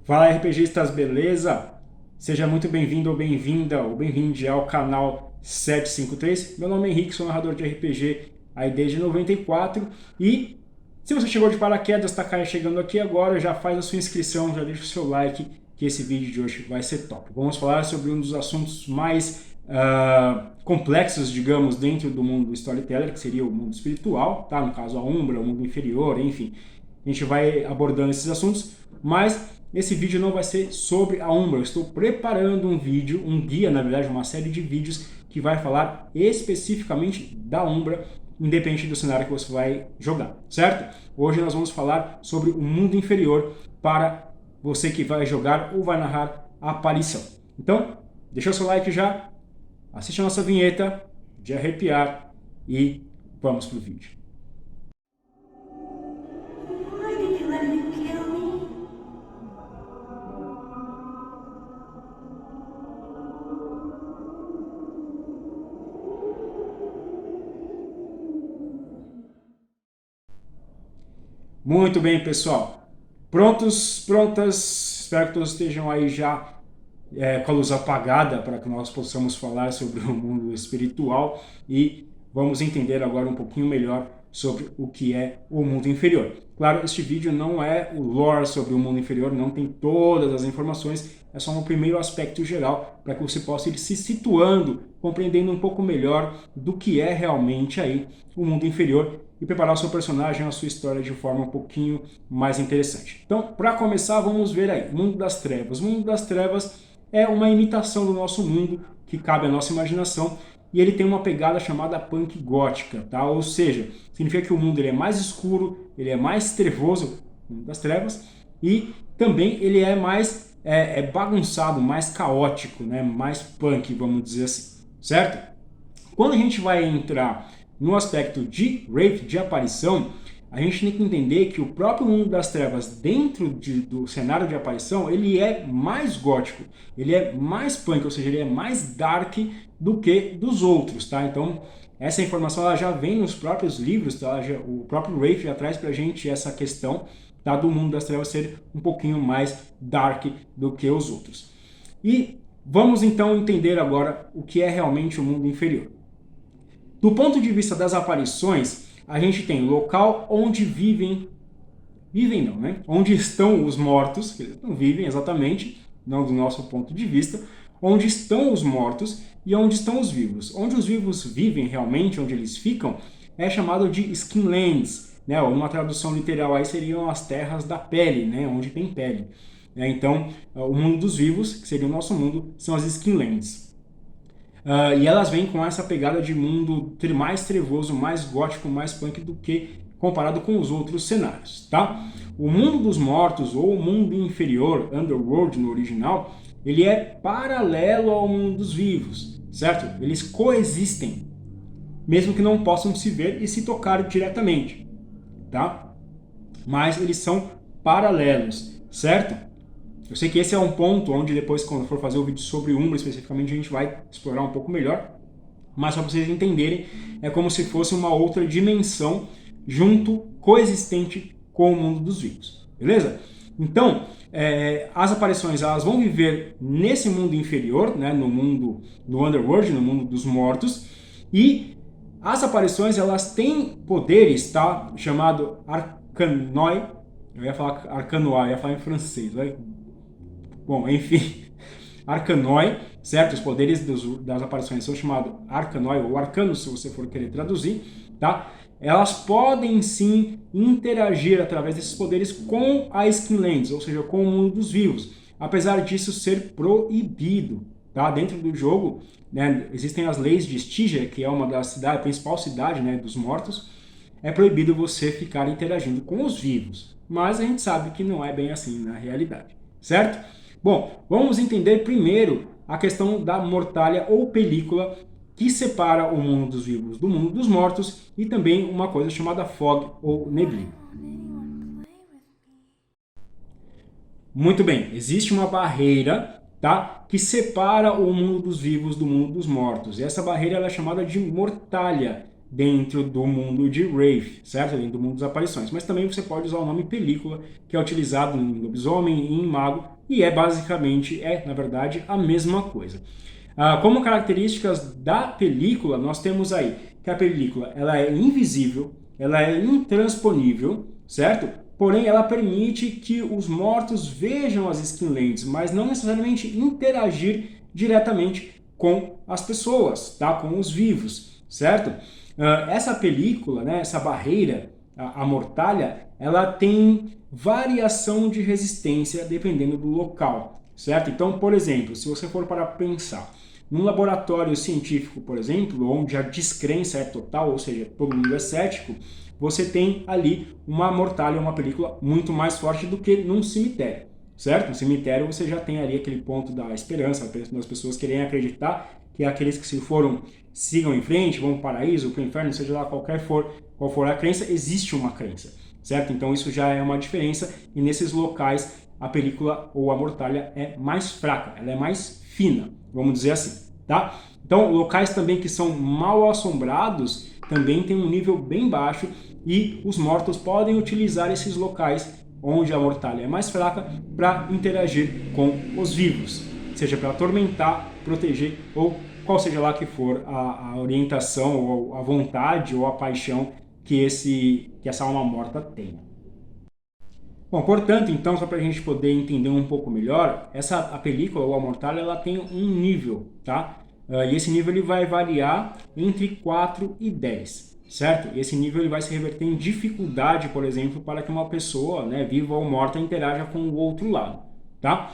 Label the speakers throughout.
Speaker 1: Fala RPGistas, beleza? Seja muito bem-vindo ou bem-vinda ou bem-vinde ao canal 753. Meu nome é Henrique, sou narrador de RPG aí desde 94 e se você chegou de paraquedas, está chegando aqui agora, já faz a sua inscrição, já deixa o seu like que esse vídeo de hoje vai ser top. Vamos falar sobre um dos assuntos mais complexos, digamos, dentro do mundo do storyteller, que seria o mundo espiritual, tá? No caso a Umbra, o mundo inferior, enfim. A gente vai abordando esses assuntos, mas esse vídeo não vai ser sobre a Umbra. Eu estou preparando um vídeo, um guia, na verdade, uma série de vídeos que vai falar especificamente da Umbra, independente do cenário que você vai jogar, certo? Hoje nós vamos falar sobre o mundo inferior para você que vai jogar ou vai narrar a aparição. Então, deixa o seu like já, assiste a nossa vinheta de arrepiar e vamos pro vídeo. Muito bem, pessoal. Prontos? Prontas? Espero que todos estejam aí já com a luz apagada para que nós possamos falar sobre o mundo espiritual e vamos entender agora um pouquinho melhor sobre o que é o mundo inferior. Claro, este vídeo não é o lore sobre o mundo inferior, não tem todas as informações, é só um primeiro aspecto geral para que você possa ir se situando, compreendendo um pouco melhor do que é realmente aí o mundo inferior e preparar o seu personagem, a sua história de forma um pouquinho mais interessante. Então, para começar, vamos ver aí, Mundo das Trevas. O Mundo das Trevas é uma imitação do nosso mundo, que cabe à nossa imaginação, e ele tem uma pegada chamada punk gótica, tá? Ou seja, significa que o mundo ele é mais escuro, ele é mais trevoso, o Mundo das Trevas, e também ele é mais bagunçado, mais caótico, né? Mais punk, vamos dizer assim, certo? Quando a gente vai entrar no aspecto de Wraith, de aparição, a gente tem que entender que o próprio mundo das trevas dentro do cenário de aparição, ele é mais gótico, ele é mais punk, ou seja, ele é mais dark do que dos outros, tá? Então, essa informação ela já vem nos próprios livros, tá? O próprio Wraith já traz pra gente essa questão, tá? Do mundo das trevas ser um pouquinho mais dark do que os outros. E vamos então entender agora o que é realmente o mundo inferior. Do ponto de vista das aparições, a gente tem o local onde onde estão os mortos, que eles não vivem exatamente, não do nosso ponto de vista, onde estão os mortos e onde estão os vivos. Onde os vivos vivem realmente, onde eles ficam, é chamado de Skinlands, né? Ou uma tradução literal aí seriam as terras da pele, né? Onde tem pele. Então, o mundo dos vivos, que seria o nosso mundo, são as Skinlands. E elas vêm com essa pegada de mundo mais trevoso, mais gótico, mais punk do que comparado com os outros cenários, tá? O mundo dos mortos, ou o mundo inferior, Underworld no original, ele é paralelo ao mundo dos vivos, certo? Eles coexistem, mesmo que não possam se ver e se tocar diretamente, tá? Mas eles são paralelos, certo? Eu sei que esse é um ponto onde depois, quando for fazer o vídeo sobre Umbra especificamente, a gente vai explorar um pouco melhor. Mas para vocês entenderem, é como se fosse uma outra dimensão junto, coexistente com o mundo dos vivos. Beleza? Então, as aparições elas vão viver nesse mundo inferior, né, no Underworld, no mundo dos mortos. E as aparições elas têm poderes, tá? Chamado Arcanoi. Eu ia falar Arcanoi, eu ia falar em francês, vai. Bom, enfim, Arcanoi, certo? Os poderes das aparições são chamados Arcanoi ou Arcanos, se você for querer traduzir, tá? Elas podem sim interagir através desses poderes com a Skinlands, ou seja, com o mundo dos vivos, apesar disso ser proibido, tá? Dentro do jogo, né, existem as leis de Stygia, que é uma das cidades, a principal cidade, né, dos mortos, é proibido você ficar interagindo com os vivos, mas a gente sabe que não é bem assim na realidade, certo? Bom, vamos entender primeiro a questão da mortalha ou película que separa o mundo dos vivos do mundo dos mortos e também uma coisa chamada fog ou neblina. Muito bem, existe uma barreira, tá, que separa o mundo dos vivos do mundo dos mortos. E essa barreira ela é chamada de mortalha dentro do mundo de Wraith, certo? Dentro do mundo das aparições. Mas também você pode usar o nome película, que é utilizado em lobisomem e em mago, e basicamente, na verdade, a mesma coisa. Como características da película, nós temos aí que a película ela é invisível, ela é intransponível, certo? Porém, ela permite que os mortos vejam as skinlentes, mas não necessariamente interagir diretamente com as pessoas, tá? Com os vivos, certo? Essa película, né, essa barreira, a mortalha, ela tem variação de resistência dependendo do local, certo? Então, por exemplo, se você for para pensar num laboratório científico, por exemplo, onde a descrença é total, ou seja, todo mundo é cético, você tem ali uma mortalha, uma película muito mais forte do que num cemitério, certo? No cemitério você já tem ali aquele ponto da esperança, das pessoas querem acreditar que aqueles que se foram sigam em frente, vão para o paraíso, para o inferno, seja lá qual for a crença, existe uma crença, certo? Então isso já é uma diferença e nesses locais a película ou a mortalha é mais fraca, ela é mais fina, vamos dizer assim, tá? Então locais também que são mal assombrados também tem um nível bem baixo e os mortos podem utilizar esses locais onde a mortalha é mais fraca para interagir com os vivos, seja para atormentar, proteger ou qual seja lá que for a orientação ou a vontade ou a paixão que essa alma morta tenha. Bom, portanto, então, só para a gente poder entender um pouco melhor, a película ou a mortalha ela tem um nível, tá? E esse nível ele vai variar entre 4 e 10, certo? E esse nível ele vai se reverter em dificuldade, por exemplo, para que uma pessoa, né, viva ou morta, interaja com o outro lado, tá?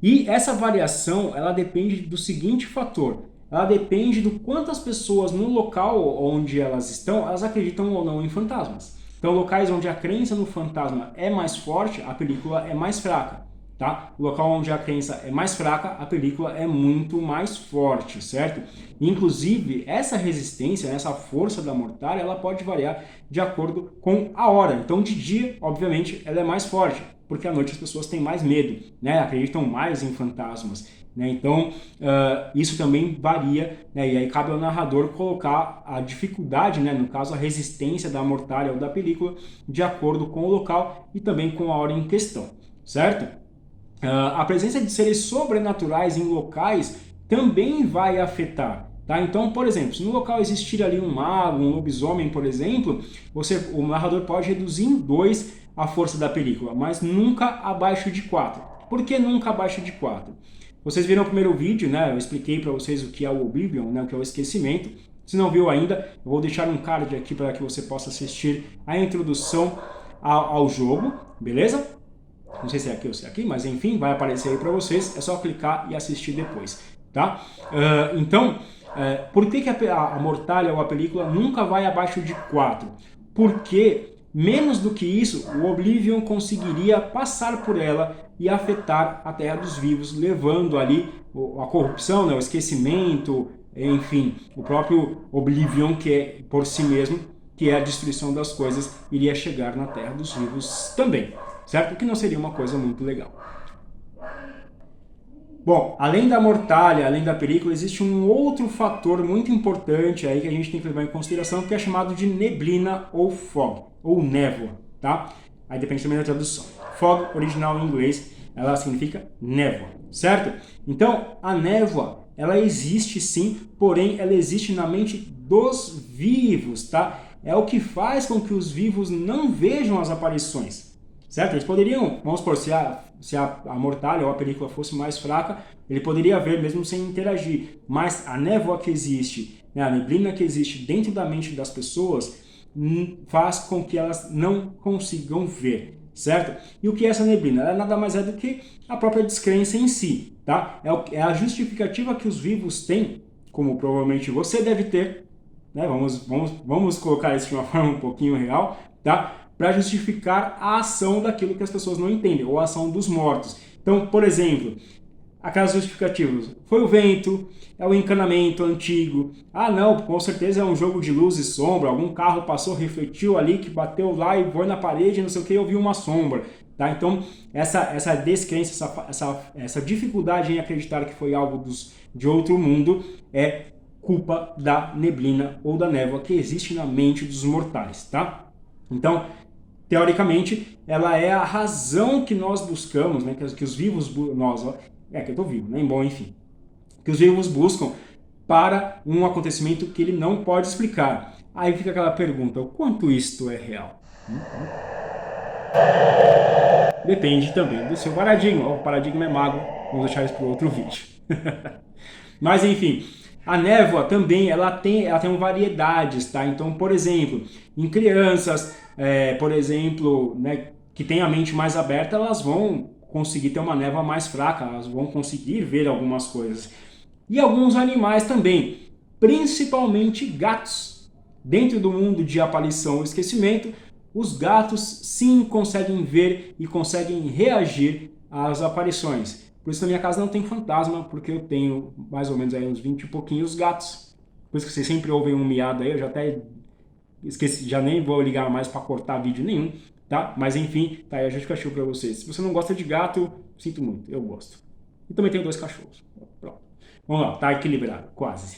Speaker 1: E essa variação, ela depende do seguinte fator. Ela depende do quantas pessoas no local onde elas estão, elas acreditam ou não em fantasmas. Então, locais onde a crença no fantasma é mais forte, a película é mais fraca, tá? O local onde a crença é mais fraca, a película é muito mais forte, certo? Inclusive, essa resistência, essa força da mortalha, ela pode variar de acordo com a hora. Então, de dia, obviamente, ela é mais forte, porque à noite as pessoas têm mais medo, né? Acreditam mais em fantasmas. Então, isso também varia, né? E aí cabe ao narrador colocar a dificuldade, né? No caso, a resistência da mortalha ou da película, de acordo com o local e também com a hora em questão, certo? A presença de seres sobrenaturais em locais também vai afetar. Tá? Então, por exemplo, se no local existir ali um mago, um lobisomem, por exemplo, o narrador pode reduzir em 2 a força da película, mas nunca abaixo de 4. Por que nunca abaixo de 4? Vocês viram o primeiro vídeo, né? Eu expliquei para vocês o que é o Oblivion, né? O que é o esquecimento. Se não viu ainda, eu vou deixar um card aqui para que você possa assistir a introdução ao jogo, beleza? Não sei se é aqui ou se é aqui, mas enfim, vai aparecer aí para vocês. É só clicar e assistir depois, tá? Então, por que a mortalha ou a película nunca vai abaixo de 4? Porque menos do que isso, o Oblivion conseguiria passar por ela e afetar a Terra dos Vivos, levando ali a corrupção, né, o esquecimento, enfim, o próprio Oblivion, que é por si mesmo, que é a destruição das coisas, iria chegar na Terra dos Vivos também, certo? Que não seria uma coisa muito legal. Bom, além da mortalha, além da película, existe um outro fator muito importante aí que a gente tem que levar em consideração, que é chamado de neblina ou fog, ou névoa, tá? Aí depende também da tradução. Fog, original em inglês, ela significa névoa, certo? Então, a névoa, ela existe sim, porém ela existe na mente dos vivos, tá? É o que faz com que os vivos não vejam as aparições, certo? Eles poderiam, vamos supor, se a mortalha ou a película fosse mais fraca, ele poderia ver mesmo sem interagir. Mas a névoa que existe, né, a neblina que existe dentro da mente das pessoas, faz com que elas não consigam ver, certo? E o que é essa neblina? Ela nada mais é do que a própria descrença em si, tá? É a justificativa que os vivos têm, como provavelmente você deve ter, né? Vamos colocar isso de uma forma um pouquinho real, tá? Para justificar a ação daquilo que as pessoas não entendem, ou a ação dos mortos. Então, por exemplo, aquelas justificativas. Foi o vento, é o encanamento antigo. Ah, não, com certeza é um jogo de luz e sombra. Algum carro passou, refletiu ali, que bateu lá e foi na parede, não sei o que, eu vi uma sombra. Tá? Então, essa descrença, essa dificuldade em acreditar que foi algo de outro mundo é culpa da neblina ou da névoa que existe na mente dos mortais. Tá? Então, teoricamente, ela é a razão que nós buscamos, né, que os vivos, nós, ó, que eu tô vivo, né, bom, enfim, que os vivos buscam para um acontecimento que ele não pode explicar. Aí fica aquela pergunta, o quanto isto é real? Depende também do seu paradigma. O paradigma é mago, vamos deixar isso para outro vídeo. Mas enfim, a névoa também ela tem variedades, tá? Então, por exemplo, em crianças, por exemplo, né, que têm a mente mais aberta, elas vão conseguir ter uma névoa mais fraca, elas vão conseguir ver algumas coisas. E alguns animais também, principalmente gatos. Dentro do mundo de aparição e esquecimento, os gatos sim conseguem ver e conseguem reagir às aparições. Por isso na minha casa não tem fantasma, porque eu tenho mais ou menos aí uns 20 e pouquinhos gatos. Por isso que vocês sempre ouvem um miado aí, eu já até esqueci, já nem vou ligar mais para cortar vídeo nenhum, tá? Mas enfim, tá aí a justificativa para vocês. Se você não gosta de gato, sinto muito, eu gosto. E também tenho 2 cachorros. Pronto. Vamos lá, tá equilibrado, quase.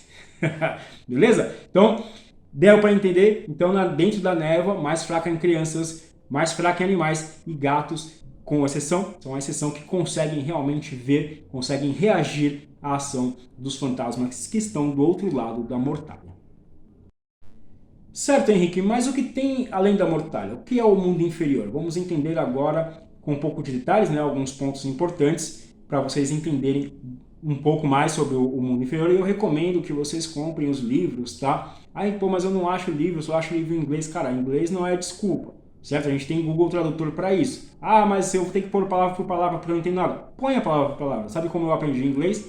Speaker 1: Beleza? Então, deu para entender? Então, dentro da névoa, mais fraca em crianças, mais fraca em animais e gatos, com exceção, são a exceção que conseguem realmente ver, conseguem reagir à ação dos fantasmas que estão do outro lado da mortalha. Certo, Henrique, mas o que tem além da mortalha? O que é o mundo inferior? Vamos entender agora com um pouco de detalhes, né, alguns pontos importantes para vocês entenderem um pouco mais sobre o mundo inferior, e eu recomendo que vocês comprem os livros, tá? Aí, pô, mas eu não acho livro, eu só acho livro em inglês. Cara, inglês não é desculpa, certo? A gente tem Google Tradutor para isso. Ah, mas eu vou ter que pôr palavra por palavra porque eu não entendo nada. Põe a palavra por palavra. Sabe como eu aprendi inglês?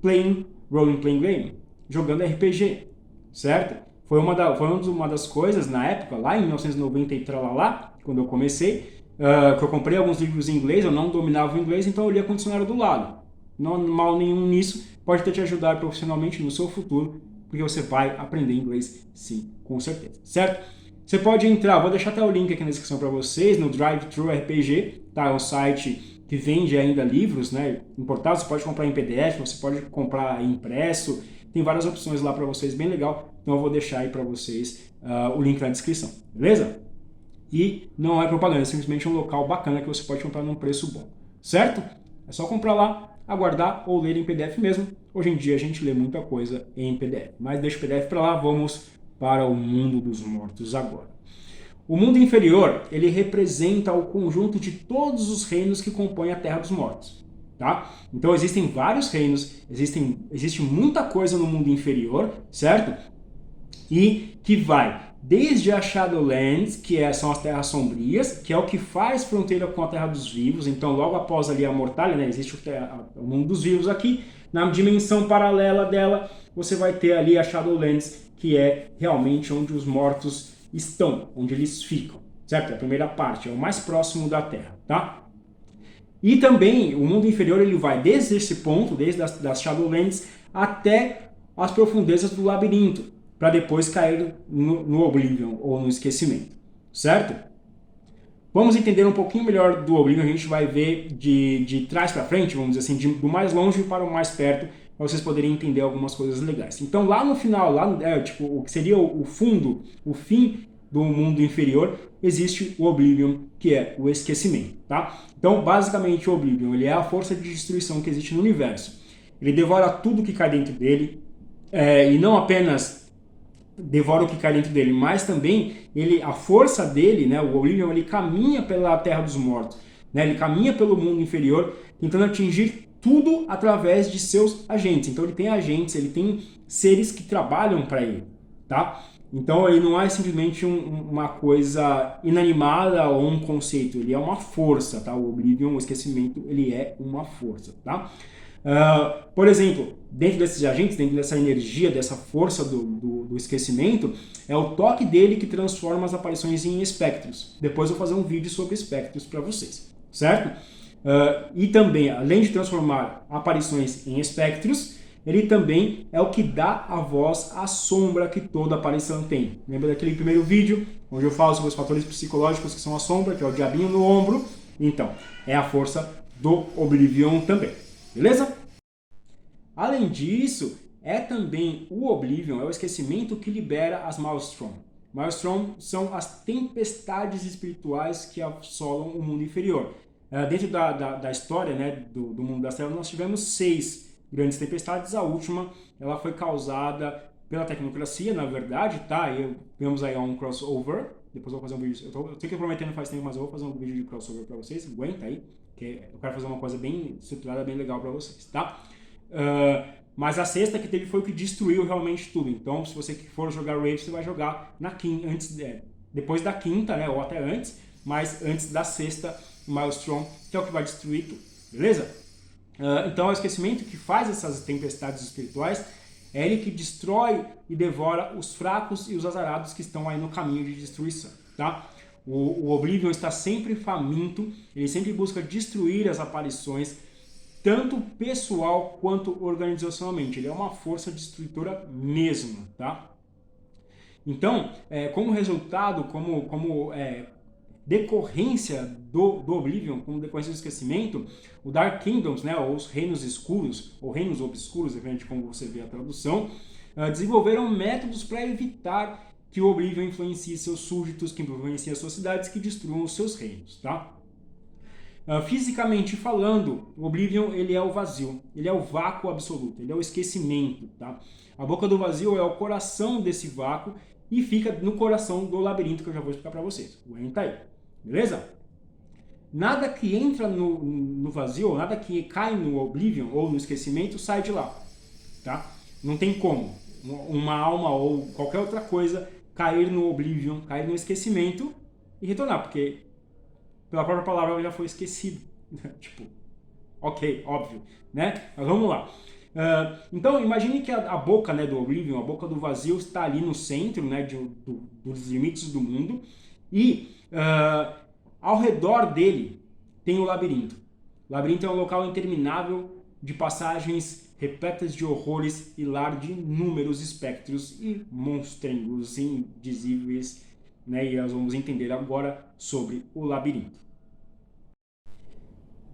Speaker 1: Role Playing Game, jogando RPG, certo? Foi uma das coisas na época, lá em 1990 e tralalá, quando eu comecei, que eu comprei alguns livros em inglês, eu não dominava o inglês, então eu lia com o dicionário do lado. Não há mal nenhum nisso, pode até te ajudar profissionalmente no seu futuro, porque você vai aprender inglês sim, com certeza, certo? Você pode entrar, vou deixar até o link aqui na descrição para vocês, no Drive-Thru RPG, tá? É um site que vende ainda livros, né, importados, você pode comprar em PDF, você pode comprar impresso, tem várias opções lá para vocês, bem legal, então eu vou deixar aí para vocês o link na descrição, beleza? E não é propaganda, é simplesmente um local bacana que você pode comprar num preço bom, certo? É só comprar lá, aguardar ou ler em PDF mesmo. Hoje em dia a gente lê muita coisa em PDF, mas deixa o PDF para lá, vamos para o mundo dos mortos agora. O mundo inferior, ele representa o conjunto de todos os reinos que compõem a Terra dos Mortos, tá? Então existem vários reinos, existe muita coisa no mundo inferior, certo? E que vai desde a Shadowlands, que são as Terras Sombrias, que é o que faz fronteira com a Terra dos Vivos. Então, logo após ali a Mortalha, né, existe o mundo dos vivos aqui. Na dimensão paralela dela, você vai ter ali a Shadowlands, que é realmente onde os mortos estão, onde eles ficam, certo? É a primeira parte, é o mais próximo da Terra, tá? E também, o mundo inferior, ele vai desde esse ponto, desde das Shadowlands, até as profundezas do labirinto, para depois cair no Oblivion, ou no esquecimento, certo? Vamos entender um pouquinho melhor do Oblivion, a gente vai ver de trás para frente, vamos dizer assim, do mais longe para o mais perto, para vocês poderem entender algumas coisas legais. Então lá no final, tipo, o que seria o fundo, o fim do mundo inferior, existe o Oblivion, que é o esquecimento, tá? Então, basicamente, o Oblivion, ele é a força de destruição que existe no universo. Ele devora tudo que cai dentro dele, e não apenas devora o que cai dentro dele, mas também a força dele, né, o Oblivion, ele caminha pela Terra dos Mortos, né, ele caminha pelo mundo inferior, tentando atingir tudo através de seus agentes. Então ele tem agentes, ele tem seres que trabalham para ele, tá? Então ele não é simplesmente uma coisa inanimada ou um conceito, ele é uma força, tá? O Oblivion, o esquecimento, ele é uma força, tá? Por exemplo, dentro desses agentes, dentro dessa energia, dessa força do esquecimento, é o toque dele que transforma as aparições em espectros. Depois eu vou fazer um vídeo sobre espectros para vocês, certo? E também, além de transformar aparições em espectros, ele também é o que dá a voz à sombra que toda aparição tem. Lembra daquele primeiro vídeo, onde eu falo sobre os fatores psicológicos que são a sombra, que é o diabinho no ombro? Então, é a força do Oblivion também. Beleza? Além disso, é também o Oblivion, é o esquecimento que libera as Maelstrom. Maelstrom são as tempestades espirituais que assolam o mundo inferior. Dentro da história, né, do mundo das trevas, nós tivemos 6 grandes tempestades. A última ela foi causada pela tecnocracia, na verdade, tá? E vemos aí um crossover. Depois eu vou fazer um vídeo. Eu sei que eu prometendo faz tempo, mas eu vou fazer um vídeo de crossover para vocês. Aguenta aí, que eu quero fazer uma coisa bem estruturada, bem legal para vocês, tá? Mas a sexta que teve foi o que destruiu realmente tudo. Então, se você for jogar Rage, você vai jogar na quinta, depois da quinta, né? Ou até antes, mas antes da sexta, Maelstrom, que é o que vai destruir tudo, beleza? Então, o esquecimento que faz essas tempestades espirituais é ele que destrói e devora os fracos e os azarados que estão aí no caminho de destruição, tá? O Oblivion está sempre faminto, ele sempre busca destruir as aparições, tanto pessoal quanto organizacionalmente. Ele é uma força destruidora mesmo, tá? Então, como resultado, como decorrência do Oblivion, como decorrência do esquecimento, o Dark Kingdoms, né, ou os reinos escuros, ou reinos obscuros, depende de como você vê a tradução, desenvolveram métodos para evitar que o Oblivion influencie seus súditos, que influencie as suas cidades, que destruam os seus reinos, tá? Fisicamente falando, o Oblivion ele é o vazio, ele é o vácuo absoluto, ele é o esquecimento, tá? A boca do vazio é o coração desse vácuo e fica no coração do labirinto, que eu já vou explicar para vocês. Aguenta aí, beleza? Nada que entra no vazio, nada que cai no Oblivion ou no esquecimento sai de lá, tá? Não tem como uma alma ou qualquer outra coisa cair no Oblivion, cair no esquecimento e retornar, porque pela própria palavra ela já foi esquecido. Tipo, ok, óbvio, né? Mas vamos lá. Então, imagine que a boca, né, do Oblivion, a boca do vazio, está ali no centro, né, dos limites do mundo, e ao redor dele tem o labirinto. O labirinto é um local interminável de passagens repletas de horrores e lar de inúmeros espectros e monstrengos indizíveis, né, e nós vamos entender agora sobre o labirinto.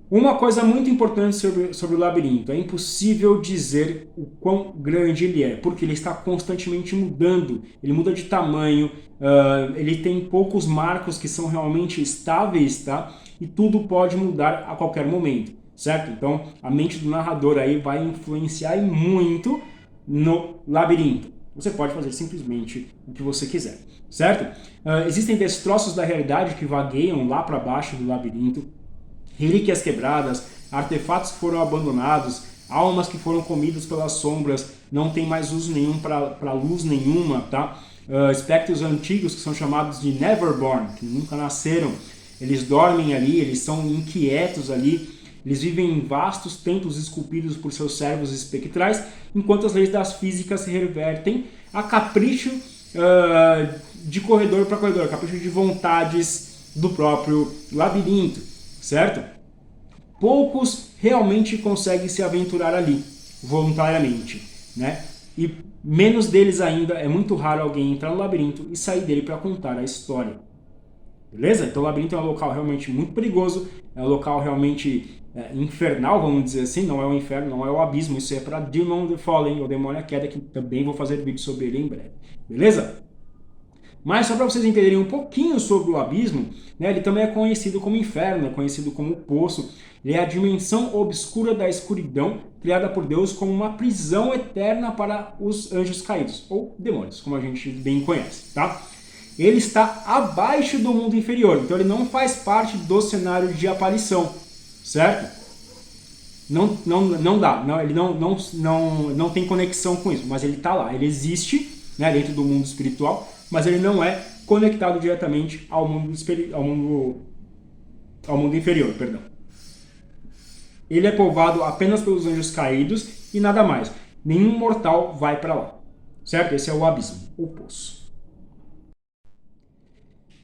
Speaker 1: Uma coisa muito importante sobre o labirinto, é impossível dizer o quão grande ele é, porque ele está constantemente mudando, ele muda de tamanho, ele tem poucos marcos que são realmente estáveis, tá? E tudo pode mudar a qualquer momento, certo? Então a mente do narrador aí vai influenciar muito no labirinto. Você pode fazer simplesmente o que você quiser, certo? Existem destroços da realidade que vagueiam lá para baixo do labirinto, relíquias quebradas, artefatos que foram abandonados, almas que foram comidas pelas sombras, não tem mais uso nenhum para luz nenhuma, tá? Espectros antigos que são chamados de Neverborn, que nunca nasceram, eles dormem ali, eles são inquietos ali, eles vivem em vastos templos esculpidos por seus servos espectrais, enquanto as leis das físicas se revertem a capricho de corredor para corredor, capricho de vontades do próprio labirinto, certo? Poucos realmente conseguem se aventurar ali, voluntariamente, né? E menos deles ainda, é muito raro alguém entrar no labirinto e sair dele para contar a história. Beleza? Então o labirinto é um local realmente muito perigoso, é um local realmente infernal, vamos dizer assim, não é o inferno, não é o abismo, isso é para Demon the Fallen, ou Demônio a Queda, que também vou fazer vídeo sobre ele em breve. Beleza? Mas só para vocês entenderem um pouquinho sobre o abismo, né, ele também é conhecido como inferno, é conhecido como poço. Ele é a dimensão obscura da escuridão, criada por Deus como uma prisão eterna para os anjos caídos, ou demônios, como a gente bem conhece, tá? Ele está abaixo do mundo inferior, então ele não faz parte do cenário de aparição, certo? Não dá, ele não tem conexão com isso, mas ele está lá, ele existe, né, dentro do mundo espiritual, mas ele não é conectado diretamente ao mundo inferior, perdão. Ele é povoado apenas pelos anjos caídos e nada mais. Nenhum mortal vai para lá, certo? Esse é o abismo, o poço.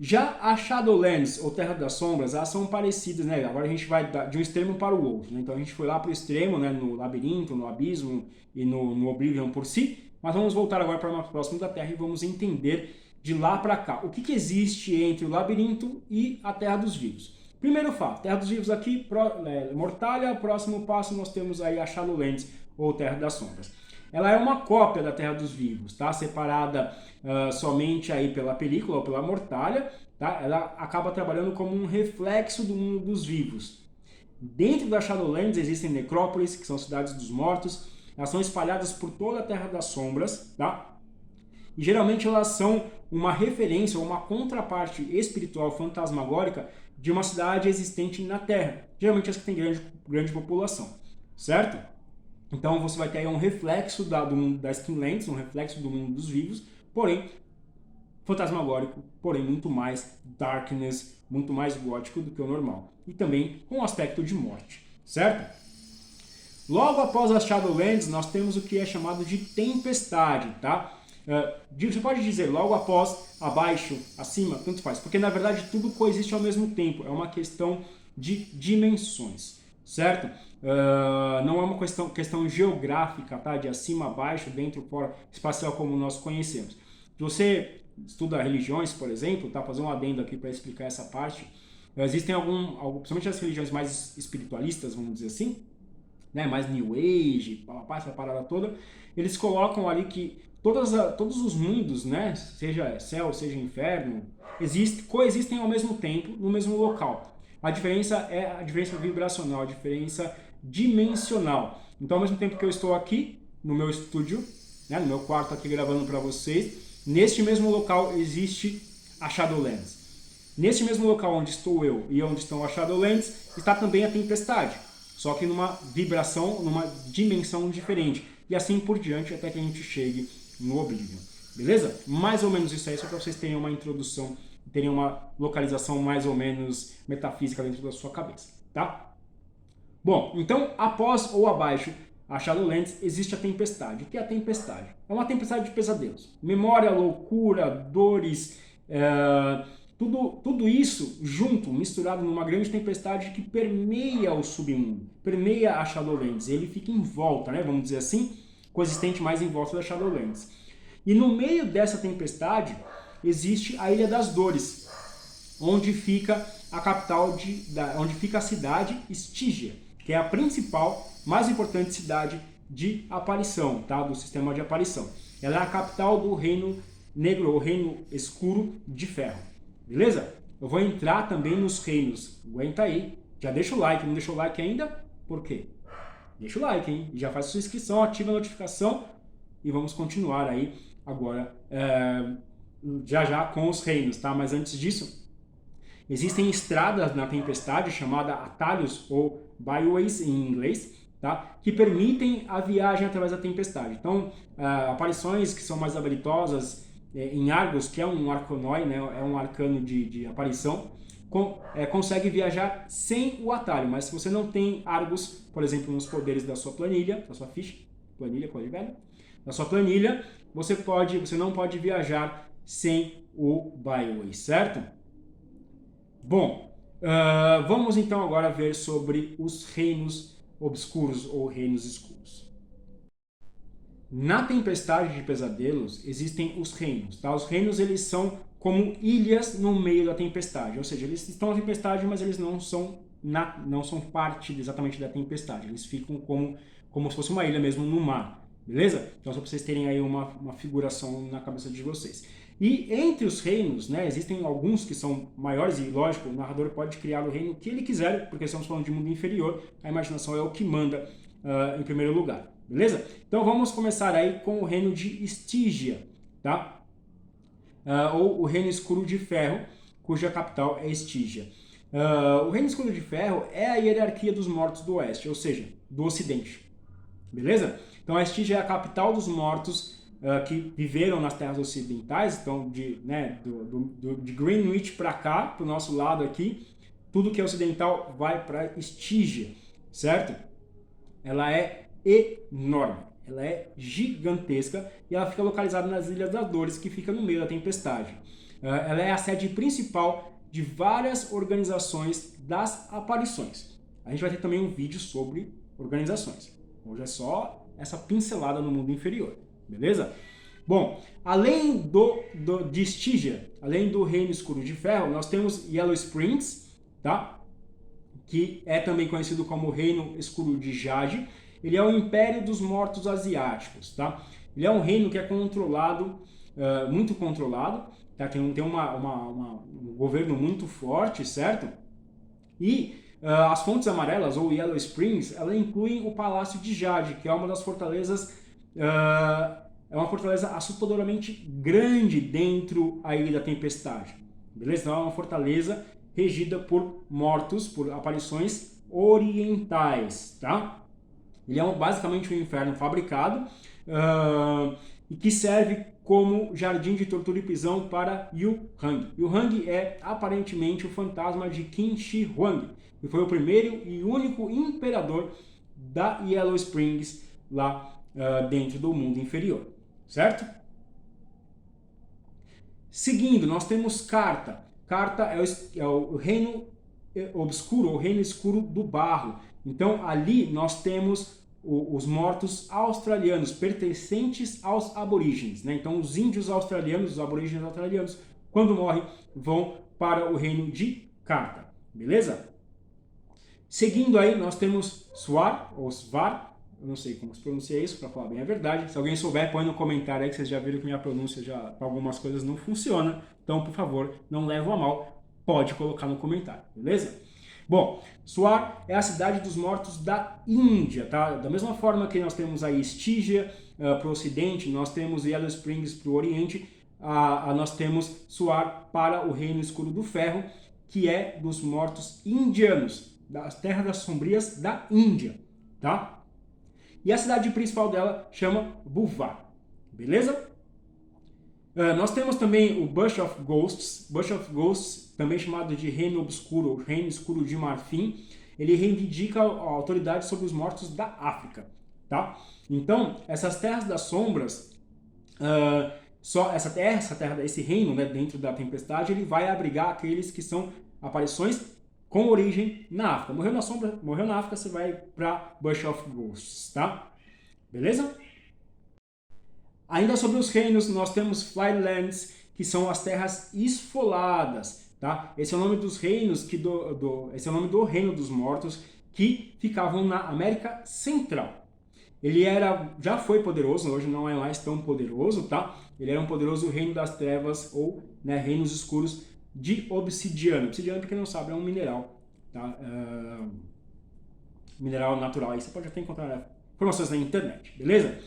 Speaker 1: Já a Shadowlands, ou Terra das Sombras, elas são parecidas, né? Agora a gente vai de um extremo para o outro, né? Então a gente foi lá para o extremo, né? No labirinto, no abismo e no Oblivion por si, mas vamos voltar agora para o mais próximo da Terra e vamos entender de lá para cá o que existe entre o labirinto e a Terra dos Vivos. Primeiro fato, Terra dos Vivos aqui, Mortalha, próximo passo nós temos aí a Shadowlands, ou Terra das Sombras. ela é uma cópia da Terra dos Vivos, tá? Separada somente aí pela película ou pela mortalha, tá? Ela acaba trabalhando como um reflexo do mundo dos vivos. Dentro da Shadowlands existem necrópolis, que são cidades dos mortos. Elas são espalhadas por toda a Terra das Sombras, tá? E geralmente elas são uma referência ou uma contraparte espiritual fantasmagórica de uma cidade existente na Terra. Geralmente as que têm grande população, certo? Então você vai ter aí um reflexo do mundo das Skinlands, um reflexo do mundo dos vivos, porém fantasmagórico, porém muito mais darkness, muito mais gótico do que o normal. E também com um aspecto de morte, certo? Logo após as Shadowlands, nós temos o que é chamado de tempestade, tá? Você pode dizer logo após, abaixo, acima, tanto faz, porque na verdade tudo coexiste ao mesmo tempo, é uma questão de dimensões, certo? Não é uma questão geográfica, tá? De acima, abaixo, dentro, fora, espacial como nós conhecemos. Se você estuda religiões, por exemplo, tá? Fazer um adendo aqui para explicar essa parte, existem principalmente as religiões mais espiritualistas, vamos dizer assim, né? Mais New Age, essa parada toda, eles colocam ali que todos os mundos, né? Seja céu, seja inferno, coexistem ao mesmo tempo, no mesmo local. A diferença é a diferença vibracional, a diferença dimensional. Então, ao mesmo tempo que eu estou aqui, no meu estúdio, né, no meu quarto aqui gravando para vocês, neste mesmo local existe a Shadowlands. Neste mesmo local onde estou eu e onde estão as Shadowlands, está também a Tempestade. Só que numa vibração, numa dimensão diferente. E assim por diante até que a gente chegue no Oblivion. Beleza? Mais ou menos isso aí, só para vocês terem uma introdução, terem uma localização mais ou menos metafísica dentro da sua cabeça, tá? Bom, então após ou abaixo a Shadowlands existe a Tempestade. O que é a Tempestade? É uma tempestade de pesadelos. Memória, loucura, dores, tudo isso junto, misturado numa grande tempestade que permeia o submundo, permeia a Shadowlands. Ele fica em volta, né, vamos dizer assim, coexistente mais em volta da Shadowlands. E no meio dessa tempestade existe a Ilha das Dores, onde fica a capital, onde fica a cidade Stygia, que é a principal, mais importante cidade de aparição, tá? Do sistema de aparição. Ela é a capital do Reino Negro, ou Reino Escuro de Ferro. Beleza? Eu vou entrar também nos reinos. Aguenta aí. Já deixa o like. Não deixou o like ainda? Por quê? Deixa o like, hein? Já faz sua inscrição, ativa a notificação e vamos continuar aí agora já com os reinos, tá? Mas antes disso, existem estradas na tempestade chamada atalhos ou byways em inglês, tá? Que permitem a viagem através da tempestade. Então, aparições que são mais habilidosas em Argos, que é um arcanoi, né? É um arcano de aparição, consegue viajar sem o atalho. Mas se você não tem Argos, por exemplo, nos poderes da sua planilha, da sua ficha, planilha, velho, da sua planilha, você não pode viajar sem o byway, certo? Bom, vamos então agora ver sobre os reinos obscuros ou reinos escuros. Na Tempestade de Pesadelos existem os reinos, tá? Os reinos eles são como ilhas no meio da tempestade, ou seja, eles estão na tempestade, mas eles não são parte exatamente da tempestade, eles ficam como se fosse uma ilha mesmo no mar, beleza? Então só para vocês terem aí uma figuração na cabeça de vocês. E entre os reinos, né, existem alguns que são maiores e, lógico, o narrador pode criar o reino que ele quiser, porque estamos falando de mundo inferior, a imaginação é o que manda em primeiro lugar, beleza? Então vamos começar aí com o reino de Stygia, tá? Ou o Reino Escuro de Ferro, cuja capital é Stygia. O Reino Escuro de Ferro é a hierarquia dos mortos do Oeste, ou seja, do Ocidente, beleza? Então a Stygia é a capital dos mortos que viveram nas terras ocidentais, então de Greenwich para cá, para o nosso lado aqui, tudo que é ocidental vai para Stygia, certo? Ela é enorme, ela é gigantesca e ela fica localizada nas Ilhas das Dores, que fica no meio da tempestade. Ela é a sede principal de várias organizações das aparições. A gente vai ter também um vídeo sobre organizações. Hoje é só essa pincelada no mundo inferior, beleza? Bom, além de Stygia, além do Reino Escuro de Ferro, nós temos Yellow Springs, tá? Que é também conhecido como Reino Escuro de Jade. ele é o Império dos Mortos Asiáticos, tá? Ele é um reino que é controlado, muito controlado, tá? Tem um governo muito forte, certo? E as Fontes Amarelas, ou Yellow Springs, ela incluem o Palácio de Jade, que é uma das fortalezas, é uma fortaleza assustadoramente grande dentro a Ilha da Tempestade. Beleza? Então é uma fortaleza regida por mortos, por aparições orientais, tá? Ele é basicamente um inferno fabricado e que serve como jardim de tortura e prisão para Yu Hang. Yu Hang é aparentemente o fantasma de Qin Shi Huang, que foi o primeiro e único imperador da Yellow Springs lá dentro do mundo inferior, certo? Seguindo, nós temos Carta. Carta é o reino obscuro, o reino escuro do barro. Então ali nós temos os mortos australianos, pertencentes aos aborígenes, né? Então os índios australianos, os aborígenes australianos, quando morrem, vão para o reino de Carta, beleza? Seguindo aí, nós temos Swar, ou Svar, eu não sei como se pronuncia isso, para falar bem a verdade. Se alguém souber, põe no comentário aí, que vocês já viram que minha pronúncia já para algumas coisas não funciona. Então, por favor, não leve a mal, pode colocar no comentário, beleza? Bom, Swar é a cidade dos mortos da Índia, tá? Da mesma forma que nós temos aí Stygia para o ocidente, nós temos Yellow Springs para o oriente, nós temos Swar para o reino escuro do ferro, que é dos mortos indianos, das terras das sombrias da Índia, tá? E a cidade principal dela chama Buvar, beleza? Nós temos também o Bush of Ghosts, também chamado de Reino Obscuro, Reino Escuro de Marfim. Ele reivindica a autoridade sobre os mortos da África, tá? Então, essas terras das sombras, esse reino, né, dentro da tempestade, ele vai abrigar aqueles que são aparições com origem na África. Morreu na África, você vai para Bush of Ghosts, tá? Beleza? Ainda sobre os reinos, nós temos Flylands, que são as terras esfoladas, tá? Esse é o nome dos reinos, esse é o nome do reino dos mortos, que ficavam na América Central. Ele já foi poderoso, hoje não é mais tão poderoso, tá? Ele era um poderoso reino das trevas, ou né, reinos escuros de obsidiana. Obsidiana, para quem não sabe, é um mineral, tá? Mineral natural. Aí você pode até encontrar informações na internet, beleza?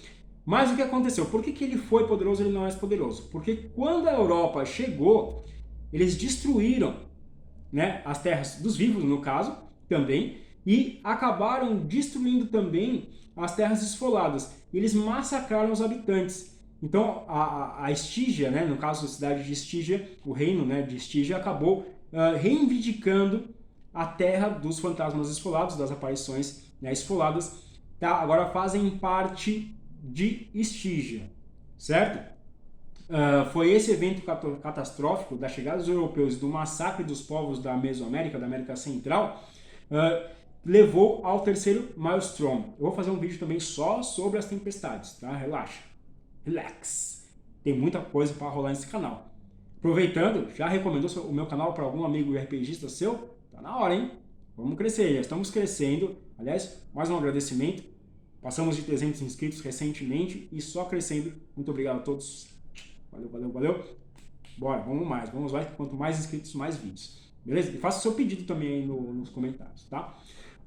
Speaker 1: Mas o que aconteceu? Por que ele foi poderoso e ele não é mais poderoso? Porque quando a Europa chegou, eles destruíram, né, as terras dos vivos, no caso, também, e acabaram destruindo também as terras esfoladas. E eles massacraram os habitantes. Então, a Stygia, né, no caso a cidade de Stygia, o reino, né, de Stygia, acabou reivindicando a terra dos fantasmas esfolados, das aparições, né, esfoladas, tá? Agora fazem parte de Stygia, certo? Foi esse evento catastrófico da chegada dos europeus e do massacre dos povos da Mesoamérica, da América Central, levou ao terceiro Maelstrom. Eu vou fazer um vídeo também só sobre as tempestades, tá? Relaxa, relax. Tem muita coisa para rolar nesse canal. Aproveitando, já recomendou o meu canal para algum amigo RPGista seu? Tá na hora, hein? Vamos crescer, já estamos crescendo. Aliás, mais um agradecimento. Passamos de 300 inscritos recentemente e só crescendo. Muito obrigado a todos. Valeu, valeu, valeu. Bora, vamos lá. Quanto mais inscritos, mais vídeos. Beleza? E faça o seu pedido também aí nos comentários, tá?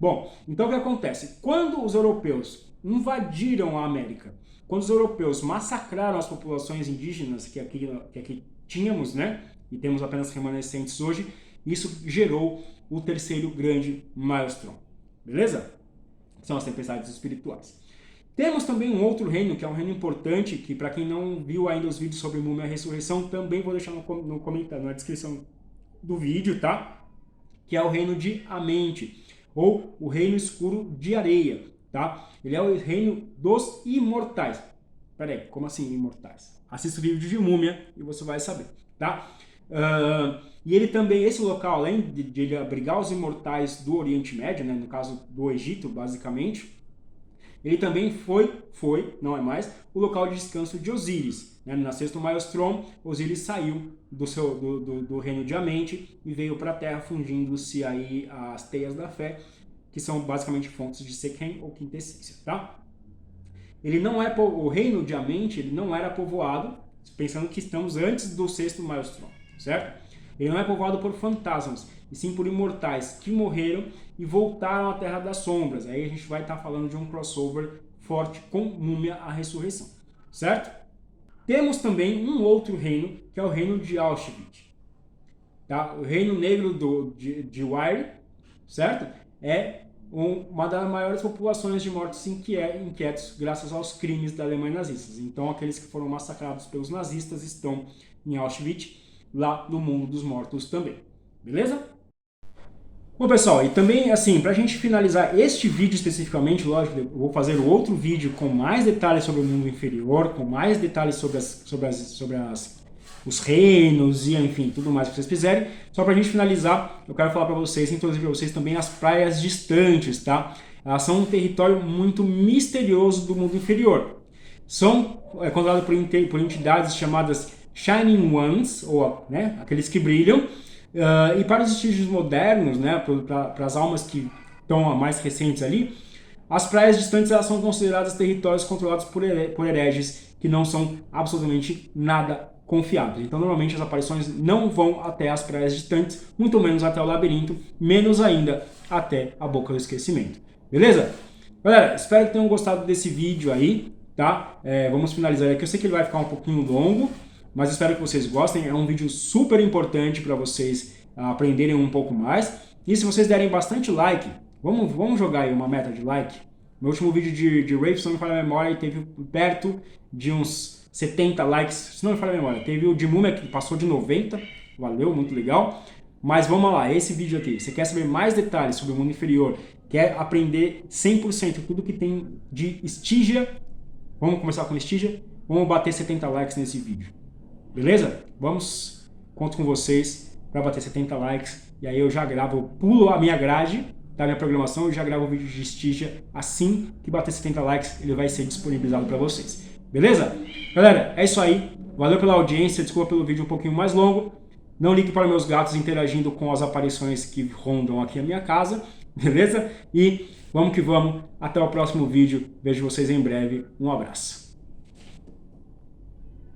Speaker 1: Bom, então o que acontece? Quando os europeus invadiram a América, quando os europeus massacraram as populações indígenas que aqui tínhamos, né? E temos apenas remanescentes hoje, isso gerou o terceiro grande Maelstrom. Beleza? São as tempestades espirituais. Temos também um outro reino, que é um reino importante, que para quem não viu ainda os vídeos sobre Múmia e Ressurreição, também vou deixar no comentário, na descrição do vídeo, tá? Que é o reino de Amente, ou o reino escuro de areia, tá? Ele é o reino dos imortais. Peraí, como assim imortais? Assista o vídeo de Múmia e você vai saber, tá? E ele também, esse local, além de ele abrigar os imortais do Oriente Médio, né, no caso do Egito, basicamente, ele também não é mais, o local de descanso de Osíris. Né? Na sexta Maelstrom, Osíris saiu do reino de Amente e veio para a Terra, fundindo-se aí as teias da fé, que são basicamente fontes de Sekhem ou quinta essência, tá? Ele não é o reino de Amente, ele não era povoado, pensando que estamos antes do sexto Maelstrom, certo? Ele não é povoado por fantasmas, e sim por imortais que morreram e voltaram à Terra das Sombras. Aí a gente vai estar falando de um crossover forte com Múmia, a Ressurreição, certo? Temos também um outro reino, que é o reino de Auschwitz. Tá? O reino negro de Wire, certo? É uma das maiores populações de mortos inquietos graças aos crimes da Alemanha nazista. Então, aqueles que foram massacrados pelos nazistas estão em Auschwitz, lá no mundo dos mortos também. Beleza? Bom, pessoal, e também, assim, para a gente finalizar este vídeo especificamente, lógico, eu vou fazer outro vídeo com mais detalhes sobre o mundo inferior, com mais detalhes sobre os reinos e, enfim, tudo mais que vocês quiserem. Só para a gente finalizar, eu quero falar para vocês, introduzir para vocês também as praias distantes, tá? Elas são um território muito misterioso do mundo inferior. São controladas por entidades chamadas Shining Ones, ou aqueles que brilham. E para os vestígios modernos, né, para as almas que estão mais recentes ali, as praias distantes elas são consideradas territórios controlados por hereges que não são absolutamente nada confiáveis. Então, normalmente as aparições não vão até as praias distantes, muito menos até o labirinto, menos ainda até a boca do esquecimento. Beleza? Galera, espero que tenham gostado desse vídeo aí, tá? Vamos finalizar aqui. Eu sei que ele vai ficar um pouquinho longo, mas espero que vocês gostem. É um vídeo super importante para vocês aprenderem um pouco mais. E se vocês derem bastante like, vamos jogar aí uma meta de like. Meu último vídeo de Wraith, se não me falha a memória, teve perto de uns 70 likes, se não me falha a memória. Teve o de Múmia que passou de 90, valeu, muito legal. Mas vamos lá, esse vídeo aqui, você quer saber mais detalhes sobre o mundo inferior, quer aprender 100% tudo que tem de Stygia, vamos começar com Stygia, vamos bater 70 likes nesse vídeo. Beleza? Conto com vocês para bater 70 likes. E aí eu já gravo, eu pulo a minha grade da minha programação e já gravo o vídeo de Stygia. Assim que bater 70 likes, ele vai ser disponibilizado para vocês. Beleza? Galera, é isso aí. Valeu pela audiência, desculpa pelo vídeo um pouquinho mais longo. Não ligue para meus gatos interagindo com as aparições que rondam aqui a minha casa. Beleza? E vamos que vamos. Até o próximo vídeo. Vejo vocês em breve. Um abraço.